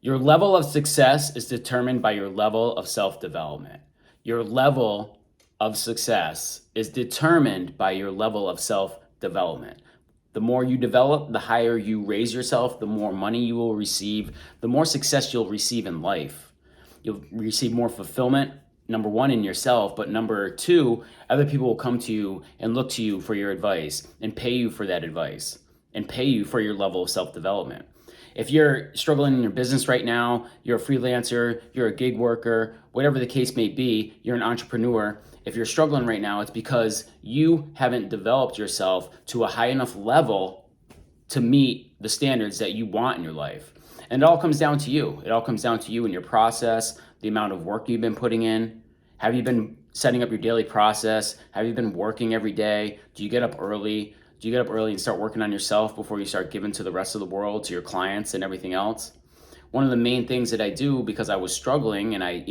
Your level of success is determined by your level of self-development. Your level of success is determined by your level of self-development. The more you develop, the higher you raise yourself, the more money you will receive, the more success you'll receive in life. You'll receive more fulfillment, number one, in yourself, but number two, other people will come to you and look to you for your advice and pay you for that advice and pay you for your level of self-development. If you're struggling in your business right now, you're a freelancer, you're a gig worker, whatever the case may be, you're an entrepreneur. If you're struggling right now, it's because you haven't developed yourself to a high enough level to meet the standards that you want in your life. And it all comes down to you. It all comes down to you and your process, the amount of work you've been putting in. Have you been setting up your daily process? Have you been working every day? Do you get up early? Do you get up early and start working on yourself before you start giving to the rest of the world, to your clients and everything else? One of the main things that I do, because I was struggling and I,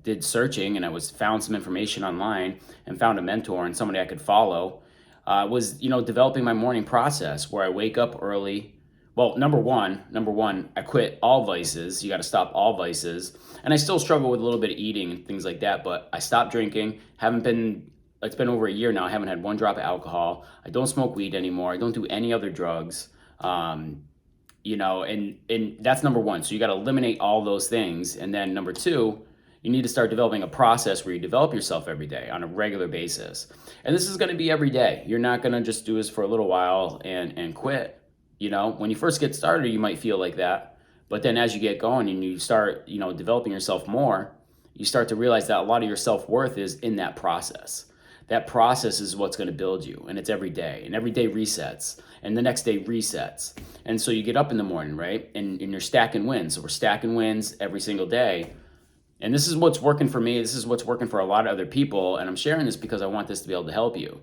did searching and found some information online and found a mentor and somebody I could follow, was, developing my morning process where I wake up early. Well, number one, I quit all vices. You got to stop all vices. And I still struggle with a little bit of eating and things like that, but I stopped drinking. It's been over a year now. I haven't had one drop of alcohol. I don't smoke weed anymore. I don't do any other drugs. And that's number one. So you got to eliminate all those things. And then number two, you need to start developing a process where you develop yourself every day on a regular basis. And this is going to be every day. You're not going to just do this for a little while and quit. When you first get started, you might feel like that. But then as you get going and you start, developing yourself more, you start to realize that a lot of your self-worth is in that process. That process is what's going to build you, and it's every day, and every day resets, and the next day resets. And so you get up in the morning, right? And you're stacking wins. So we're stacking wins every single day. And this is what's working for me. This is what's working for a lot of other people. And I'm sharing this because I want this to be able to help you.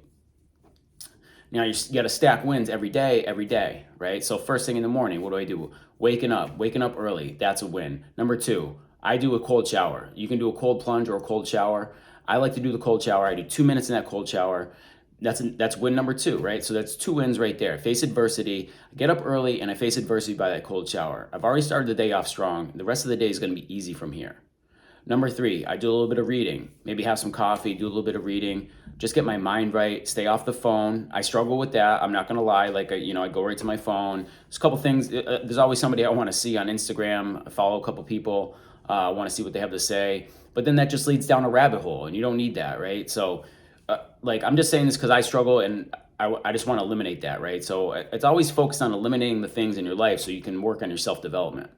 Now you got to stack wins every day, right? So first thing in the morning, what do? Waking up early. That's a win. Number two, I do a cold shower. You can do a cold plunge or a cold shower. I like to do the cold shower. I do 2 minutes in that cold shower. That's win number two, right? So that's two wins right there. Face adversity, get up early, and I face adversity by that cold shower. I've already started the day off strong. The rest of the day is going to be easy from here. Number three, I do a little bit of reading. Maybe have some coffee, do a little bit of reading. Just get my mind right, stay off the phone. I struggle with that. I'm not gonna lie. I go right to my phone. There's a couple things. There's always somebody I want to see on Instagram. I follow a couple people. I want to see what they have to say. But then that just leads down a rabbit hole, and you don't need that, right? So, I'm just saying this because I struggle, and I just want to eliminate that, right? So it's always focused on eliminating the things in your life so you can work on your self-development.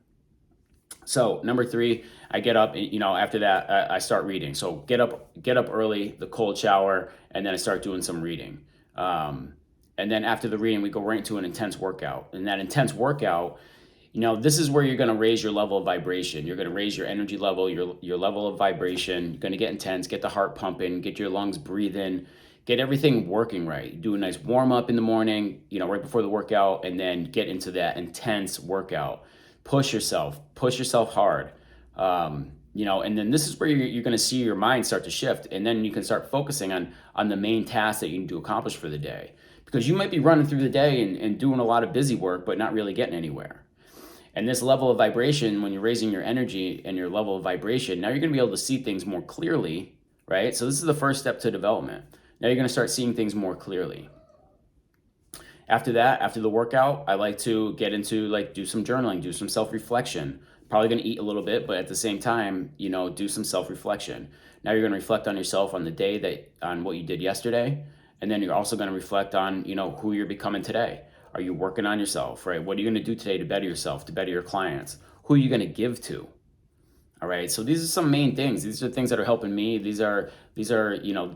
So number three, I get up, after that, I start reading. So get up early, the cold shower, and then I start doing some reading. And then after the reading, we go right into an intense workout. And that intense workout, this is where you're going to raise your level of vibration. You're going to raise your energy level, your level of vibration. You're going to get intense, get the heart pumping, get your lungs breathing, get everything working right. Do a nice warm up in the morning, right before the workout, and then get into that intense workout. Push yourself hard. And then this is where you're going to see your mind start to shift, and then you can start focusing on the main tasks that you need to accomplish for the day, because you might be running through the day and doing a lot of busy work but not really getting anywhere. And this level of vibration, when you're raising your energy and your level of vibration, now you're going to be able to see things more clearly, right? So this is the first step to development. Now you're going to start seeing things more clearly. After that, after the workout, I like to get into do some journaling, do some self-reflection. Probably going to eat a little bit, but at the same time, do some self-reflection. Now you're going to reflect on yourself on the day on what you did yesterday. And then you're also going to reflect on, who you're becoming today. Are you working on yourself, right? What are you going to do today to better yourself, to better your clients? Who are you going to give to? All right. So these are some main things. These are things that are helping me. These are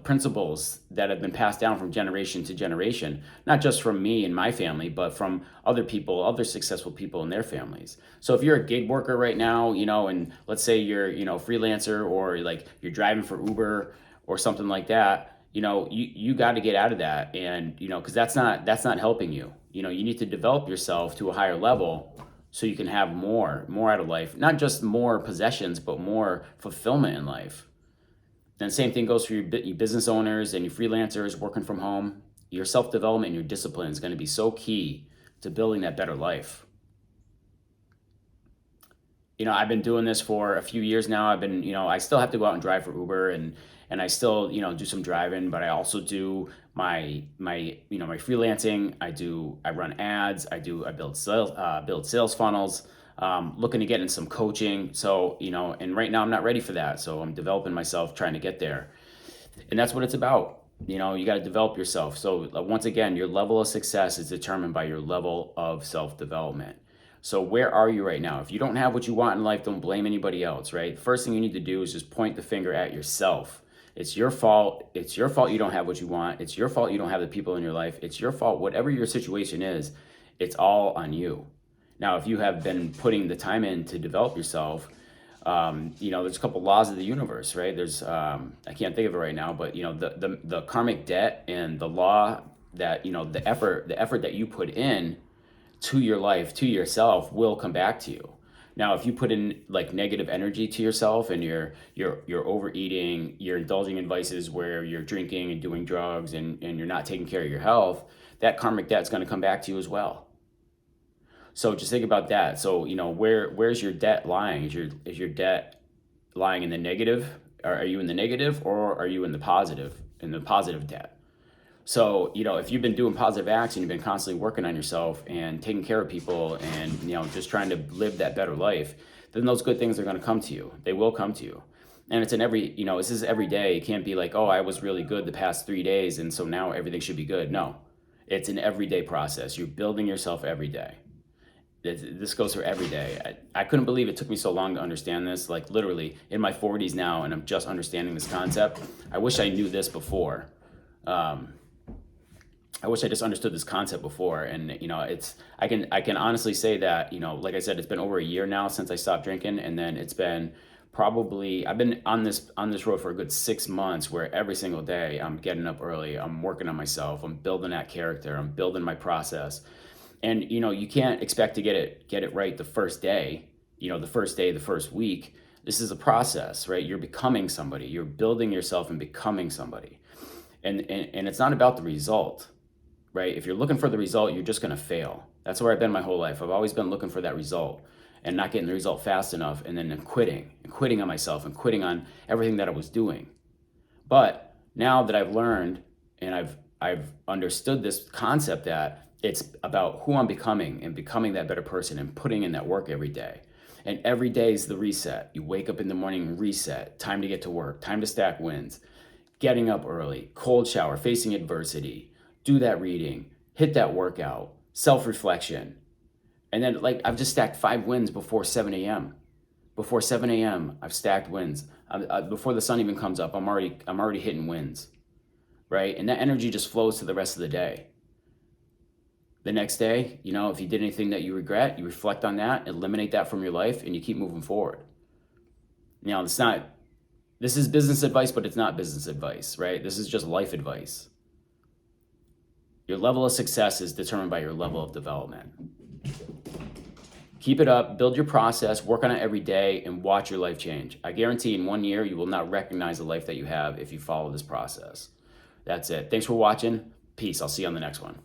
principles that have been passed down from generation to generation, not just from me and my family, but from other people, other successful people in their families. So if you're a gig worker right now, and let's say you're, freelancer, or you're driving for Uber or something like that, you got to get out of that. And, because that's not helping you. You need to develop yourself to a higher level so you can have more out of life, not just more possessions, but more fulfillment in life. And same thing goes for your business owners and your freelancers working from home. Your self-development and your discipline is going to be so key to building that better life. I've been doing this for a few years now. I've been, I still have to go out and drive for Uber, and I still, do some driving, but I also do my freelancing. I run ads. I build sales funnels. Looking to get in some coaching. So, and right now I'm not ready for that. So I'm developing myself, trying to get there. And that's what it's about. You got to develop yourself. So once again, your level of success is determined by your level of self-development. So where are you right now? If you don't have what you want in life, don't blame anybody else, right? First thing you need to do is just point the finger at yourself. It's your fault. It's your fault you don't have what you want. It's your fault you don't have the people in your life. It's your fault. Whatever your situation is, it's all on you. Now, if you have been putting the time in to develop yourself, there's a couple laws of the universe, right? There's, I can't think of it right now, but the karmic debt and the law that, the effort that you put in to your life, to yourself, will come back to you. Now, if you put in like negative energy to yourself and you're overeating, you're indulging in vices where you're drinking and doing drugs and you're not taking care of your health, that karmic debt's going to come back to you as well. So just think about that. So, where's your debt lying? Is your debt lying in the negative? Are you in the negative, or are you in the positive debt? So, if you've been doing positive acts and you've been constantly working on yourself and taking care of people and, just trying to live that better life, then those good things are going to come to you. They will come to you. And it's in every, this is every day. It can't be like, oh, I was really good the past 3 days, and so now everything should be good. No, it's an everyday process. You're building yourself every day. This goes for every day. I couldn't believe it took me so long to understand this, like literally in my 40s now, and I'm just understanding this concept. I wish I knew this before. I wish I just understood this concept before. And, I can honestly say that, like I said, it's been over a year now since I stopped drinking. And then it's been I've been on this road for a good 6 months, where every single day I'm getting up early, I'm working on myself, I'm building that character, I'm building my process. And you can't expect to get it right the first day, the first week. This is a process, right? You're becoming somebody. You're building yourself and becoming somebody. And it's not about the result, right? If you're looking for the result, you're just going to fail. That's where I've been my whole life. I've always been looking for that result and not getting the result fast enough, and then quitting on myself and quitting on everything that I was doing. But now that I've learned and I've understood this concept that it's about who I'm becoming and becoming that better person and putting in that work every day. And every day is the reset. You wake up in the morning and reset. Time to get to work. Time to stack wins. Getting up early. Cold shower. Facing adversity. Do that reading. Hit that workout. Self-reflection. And then I've just stacked 5 wins before 7 a.m. Before 7 a.m. I've stacked wins. Before the sun even comes up, I'm already hitting wins. Right? And that energy just flows to the rest of the day. The next day, if you did anything that you regret, you reflect on that, eliminate that from your life, and you keep moving forward. This is business advice, but it's not business advice, right? This is just life advice. Your level of success is determined by your level of development. Keep it up, build your process, work on it every day, and watch your life change. I guarantee in 1 year, you will not recognize the life that you have if you follow this process. That's it. Thanks for watching. Peace. I'll see you on the next one.